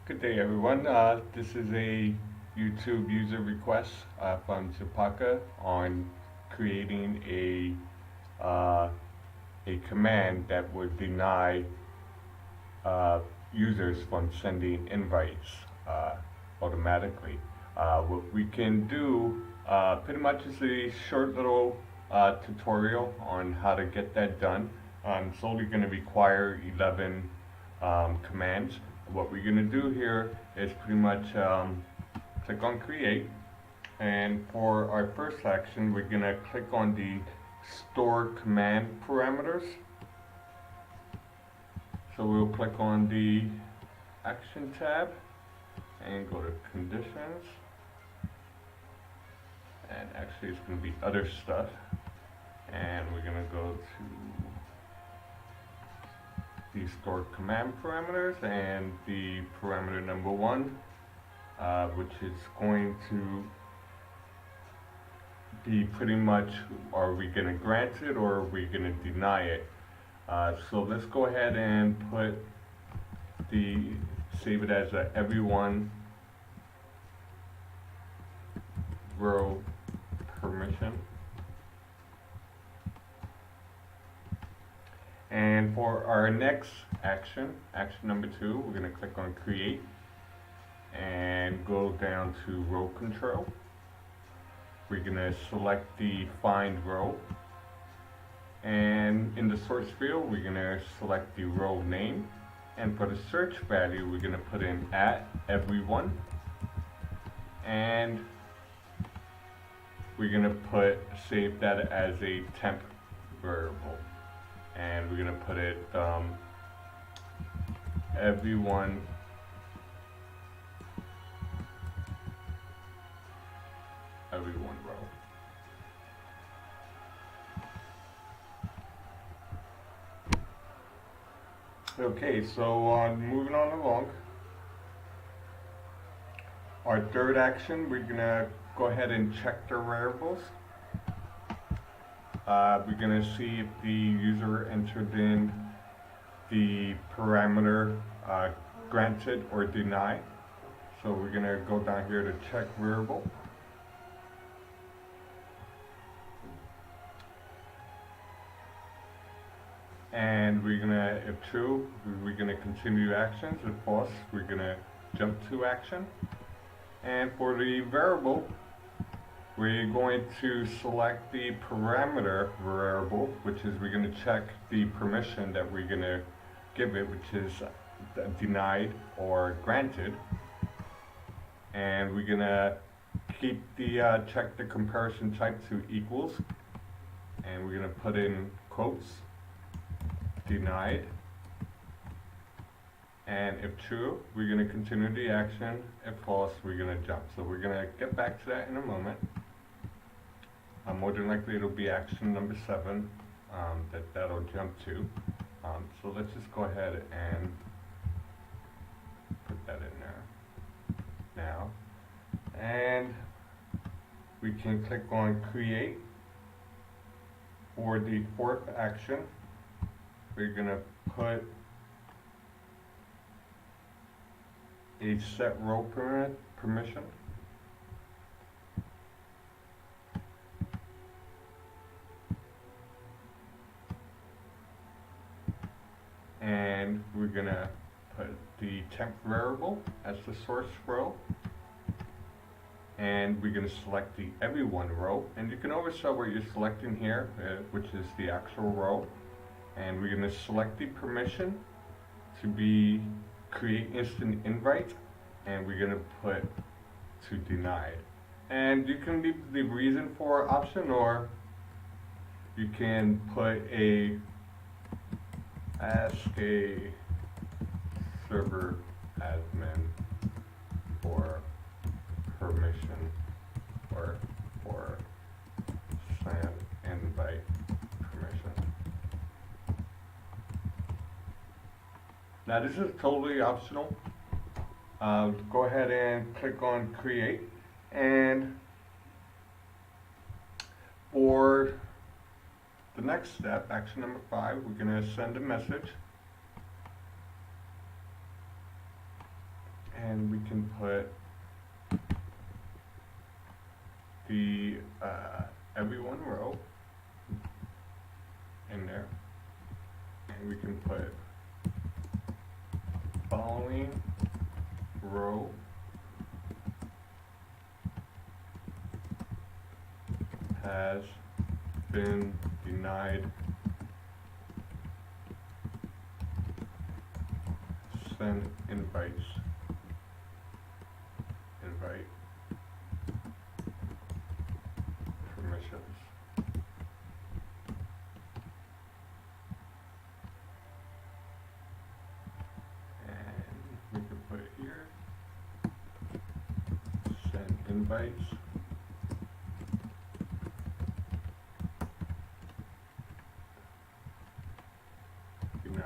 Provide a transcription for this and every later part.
Good day, everyone. This is a YouTube user request from Chipaka on creating uh, a command that would deny uh, users from sending invites uh, automatically. What we can do pretty much is a short little tutorial on how to get that done. It's only going to require 11 commands. What we're going to do here is pretty much click on create, and for our first action we're going to click on the store command parameters. So we'll click on the action tab and go to conditions, and actually it's going to be other stuff, and we're going to go to the store command parameters and the parameter number 1, which is going to be pretty much, are we going to grant it or are we going to deny it? So let's go ahead and save it as a everyone row permission. And for our next action number 2, we're going to click on create and go down to row control. We're going to select the find row, and in the source field we're going to select the row name, and for the search value we're going to put in @everyone, and we're going to save that as a temp variable, and we're going to put it everyone row. Okay, so moving on along, our third action, we're gonna go ahead and check the variables. We're gonna see if the user entered in the parameter granted or denied. So we're gonna go down here to check variable. And we're gonna, if true, we're gonna continue actions. If false, we're gonna jump to action. And for the variable, we're going to select the parameter variable, which is we're going to check the permission that we're going to give it, which is denied or granted. And we're going to keep the check the comparison type to equals, and we're going to put in quotes, denied. And if true, we're going to continue the action. If false, we're going to jump. So we're going to get back to that in a moment. More than likely it'll be action number 7 that'll jump to. So let's just go ahead and put that in there now. And we can click on create. For the fourth action, we're going to put a set row permission. And we're going to put the temp variable as the source row. And we're going to select the everyone row. And you can always tell what you're selecting here, which is the actual row. And we're going to select the permission to be create instant invite. And we're going to put to denied. And you can leave the reason for option, or you can put ask a server admin for permission or for send invite permission. Now this is totally optional. Go ahead and click on create, and for the next step, action number 5, we're going to send a message, we can put the everyone row in there, and we can put following row has been denied send invite permissions. And we can put here send invites denied.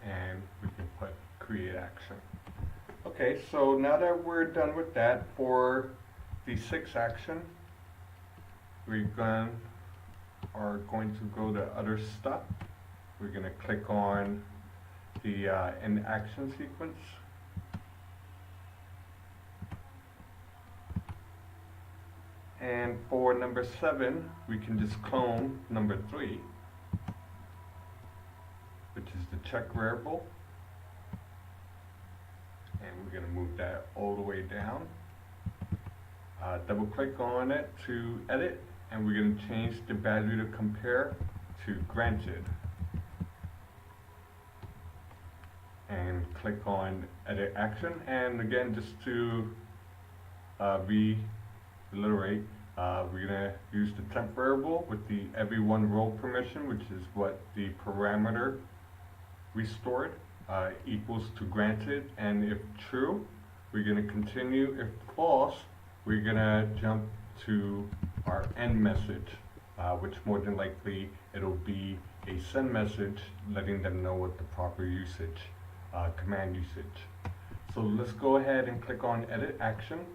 And we can put create action. Okay, so now that we're done with that, for the 6th action, are going to go to other stuff. We're going to click on the end action sequence. And for number 7, we can just clone number 3, which is the check variable. And we're going to move that all the way down. Double click on it to edit, and we're going to change the value to compare to granted. And click on edit action, and again, just to reiterate, we're going to use the temp variable with the everyone row permission, which is what the parameter restored, equals to granted, and if true, we're going to continue. If false, we're going to jump to our end message, which more than likely it'll be a send message letting them know what the proper usage, command usage. So let's go ahead and click on edit action.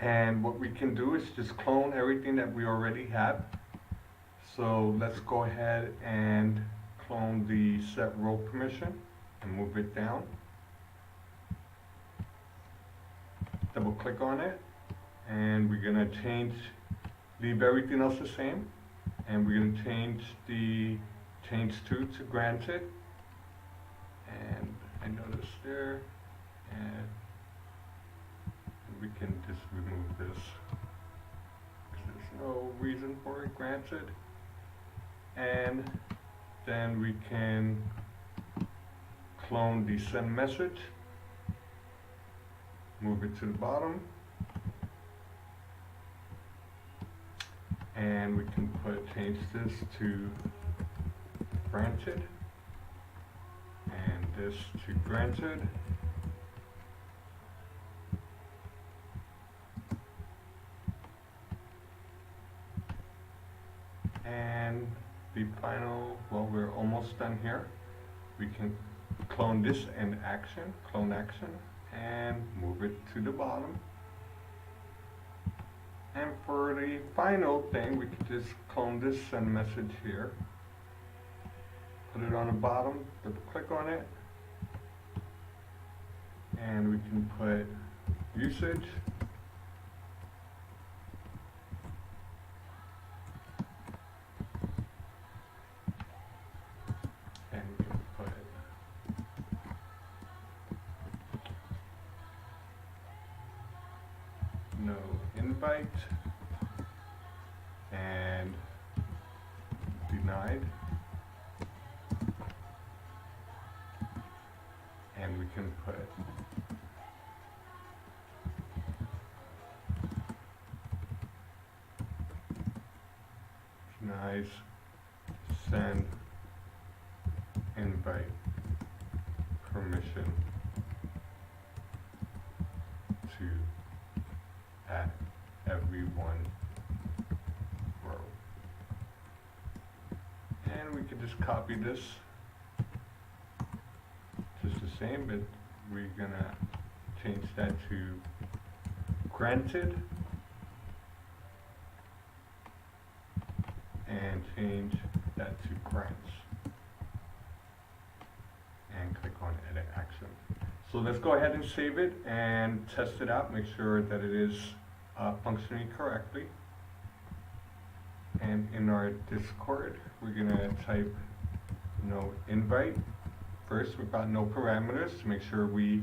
And what we can do is just clone everything that we already have. So let's go ahead and clone the set row permission and move it down. Double click on it, and we're going to leave everything else the same, and we're going to change to granted. And I noticed there, and we can just remove this because there's no reason for it, granted. And then we can clone the send message, move it to the bottom, and we can change this to granted, and this to granted. And the final, well, we're almost done here. We can clone this and action, clone action, and move it to the bottom. And for the final thing, we can just clone this send message here, put it on the bottom, double click on it, and we can put usage, and we can put no invite and denied, and we can put denies send invite permission to at everyone row. And we can just copy this just the same, but we're gonna change that to granted and change that to grants. So let's go ahead and save it and test it out, make sure that it is functioning correctly. And in our Discord, we're gonna type no invite. First, we've got no parameters to make sure we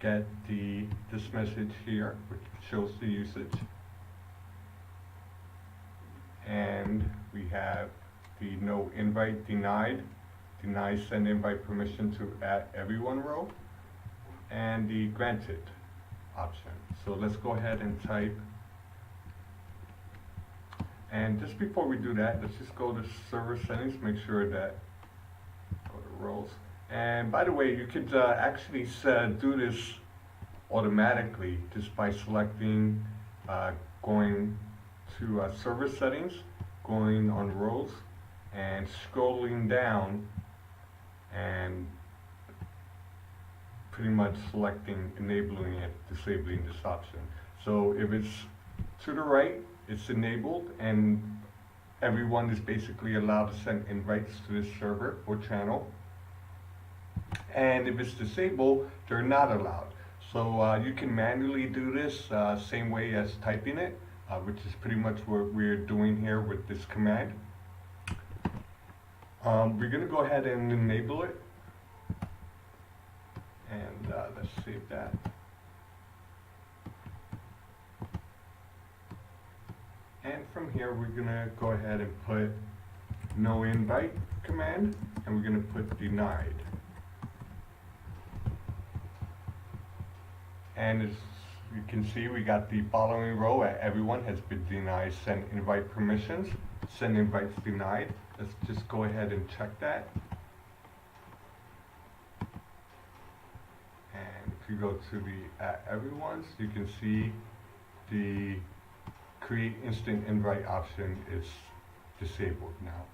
get this message here, which shows the usage. And we have the no invite denied, deny send invite permission to everyone row, and the granted option. So let's go ahead and type. And just before we do that, let's just go to server settings, make sure that, go to roles. And by the way, you could actually do this automatically just by selecting, going to server settings, going on roles, and scrolling down and pretty much selecting enabling it, disabling this option. So if it's to the right, it's enabled and everyone is basically allowed to send invites to this server or channel. And if it's disabled, they're not allowed. So you can manually do this same way as typing it, which is pretty much what we're doing here with this command. We're going to go ahead and enable it. And let's save that. And from here, we're going to go ahead and put no invite command, and we're going to put denied. And as you can see, we got the following row. Everyone has been denied send invite permissions. Send invites denied. Let's just go ahead and check that. And if you go to the everyone's, you can see the create instant invite option is disabled now.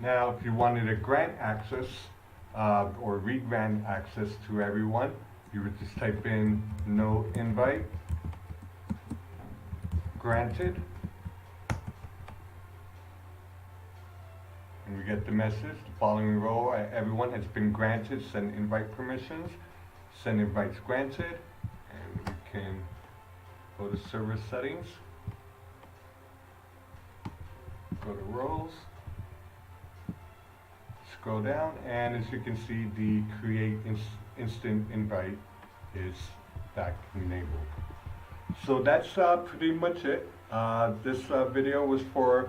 Now, if you wanted to grant access or re-grant access to everyone, you would just type in no invite granted, and we get the message. The following row, everyone has been granted send invite permissions, send invites granted, and we can go to server settings, go to roles, scroll down, and as you can see, the create instant invite is back enabled. So that's pretty much it. This video was for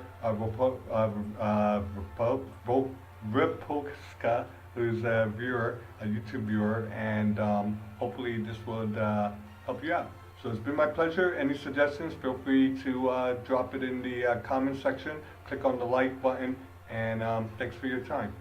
Ripolska, who's a viewer, a YouTube viewer, and hopefully this would help you out. So it's been my pleasure. Any suggestions, feel free to drop it in the comment section. Click on the like button, and thanks for your time.